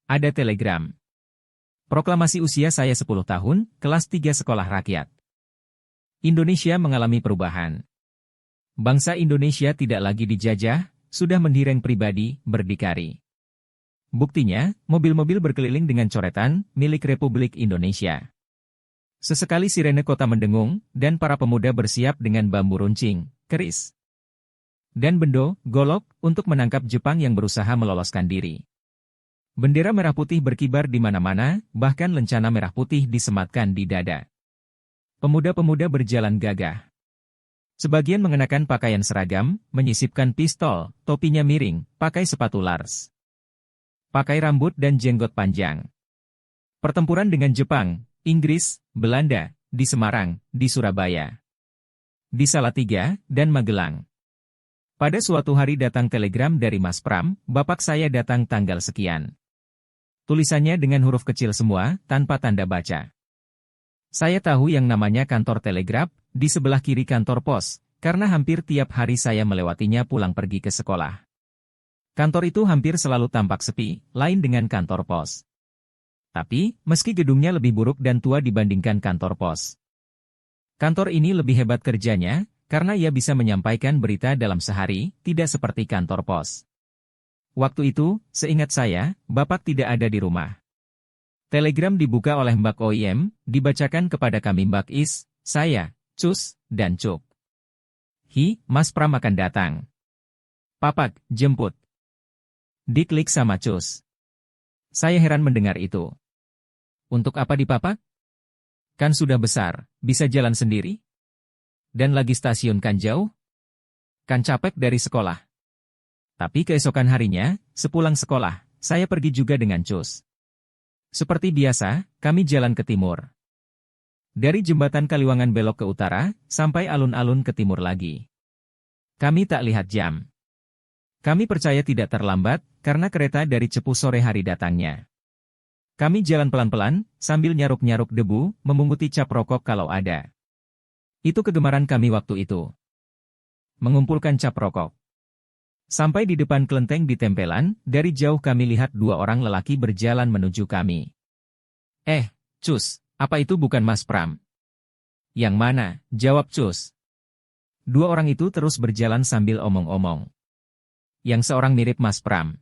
Ada telegram. Proklamasi usia saya 10 tahun, kelas 3 sekolah rakyat. Indonesia mengalami perubahan. Bangsa Indonesia tidak lagi dijajah, sudah mendireng pribadi, berdikari. Buktinya, mobil-mobil berkeliling dengan coretan, milik Republik Indonesia. Sesekali sirene kota mendengung, dan para pemuda bersiap dengan bambu runcing, keris, dan bendo, golok, untuk menangkap Jepang yang berusaha meloloskan diri. Bendera merah putih berkibar di mana-mana, bahkan lencana merah putih disematkan di dada. Pemuda-pemuda berjalan gagah. Sebagian mengenakan pakaian seragam, menyisipkan pistol, topinya miring, pakai sepatu Lars, pakai rambut dan jenggot panjang. Pertempuran dengan Jepang, Inggris, Belanda, di Semarang, di Surabaya, di Salatiga, dan Magelang. Pada suatu hari datang telegram dari Mas Pram, "Bapak saya datang tanggal sekian." Tulisannya dengan huruf kecil semua, tanpa tanda baca. Saya tahu yang namanya kantor telegraf, di sebelah kiri kantor pos, karena hampir tiap hari saya melewatinya pulang pergi ke sekolah. Kantor itu hampir selalu tampak sepi, lain dengan kantor pos. Tapi, meski gedungnya lebih buruk dan tua dibandingkan kantor pos, kantor ini lebih hebat kerjanya, karena ia bisa menyampaikan berita dalam sehari, tidak seperti kantor pos. Waktu itu, seingat saya, Bapak tidak ada di rumah. Telegram dibuka oleh Mbak OIM, dibacakan kepada kami Mbak Is, saya, Cus, dan Cuk. "Hi, Mas Pram akan datang. Papak, jemput." Diklik sama Cus. Saya heran mendengar itu. Untuk apa dipapak? Kan sudah besar, bisa jalan sendiri? Dan lagi stasiun kan jauh? Kan capek dari sekolah. Tapi keesokan harinya, sepulang sekolah, saya pergi juga dengan Cus. Seperti biasa, kami jalan ke timur. Dari jembatan Kaliwangan belok ke utara, sampai alun-alun ke timur lagi. Kami tak lihat jam. Kami percaya tidak terlambat, karena kereta dari Cepu sore hari datangnya. Kami jalan pelan-pelan, sambil nyaruk-nyaruk debu, memunguti cap rokok kalau ada. Itu kegemaran kami waktu itu. Mengumpulkan cap rokok. Sampai di depan kelenteng di Tempelan, dari jauh kami lihat dua orang lelaki berjalan menuju kami. Cus, apa itu bukan Mas Pram? Yang mana? Jawab Cus. Dua orang itu terus berjalan sambil omong-omong. Yang seorang mirip Mas Pram.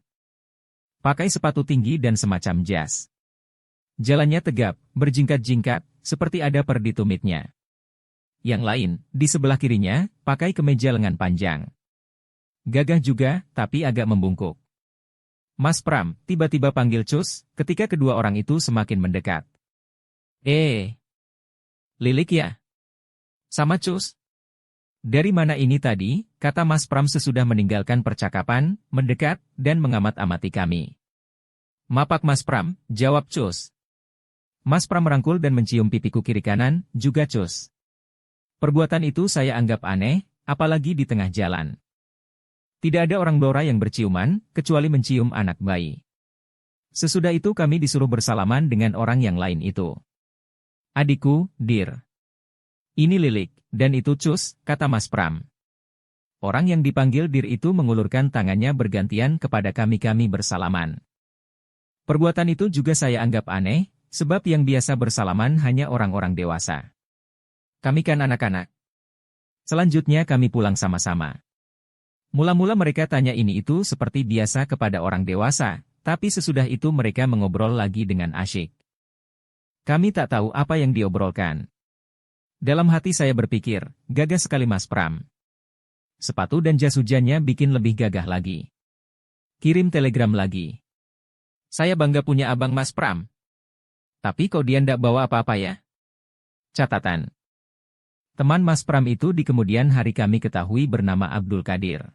Pakai sepatu tinggi dan semacam jas. Jalannya tegap, berjingkat-jingkat, seperti ada perdi tumitnya. Yang lain, di sebelah kirinya, pakai kemeja lengan panjang. Gagah juga, tapi agak membungkuk. "Mas Pram," tiba-tiba panggil Cus, ketika kedua orang itu semakin mendekat. Lilik ya? Sama Cus? Dari mana ini tadi, kata Mas Pram sesudah meninggalkan percakapan, mendekat, dan mengamat-amati kami. "Mapak Mas Pram," jawab Cus. Mas Pram merangkul dan mencium pipiku kiri kanan, juga Cus. Perbuatan itu saya anggap aneh, apalagi di tengah jalan. Tidak ada orang Blora yang berciuman, kecuali mencium anak bayi. Sesudah itu kami disuruh bersalaman dengan orang yang lain itu. "Adikku, Dir. Ini Lilik, dan itu Cus," kata Mas Pram. Orang yang dipanggil Dir itu mengulurkan tangannya bergantian kepada kami bersalaman. Perbuatan itu juga saya anggap aneh, sebab yang biasa bersalaman hanya orang-orang dewasa. Kami kan anak-anak. Selanjutnya kami pulang sama-sama. Mula-mula mereka tanya ini itu seperti biasa kepada orang dewasa, tapi sesudah itu mereka mengobrol lagi dengan asyik. Kami tak tahu apa yang diobrolkan. Dalam hati saya berpikir, gagah sekali Mas Pram. Sepatu dan jas hujannya bikin lebih gagah lagi. Kirim telegram lagi. "Saya bangga punya abang Mas Pram. Tapi kok dia ndak bawa apa-apa ya?" Catatan. Teman Mas Pram itu di kemudian hari kami ketahui bernama Abdul Qadir.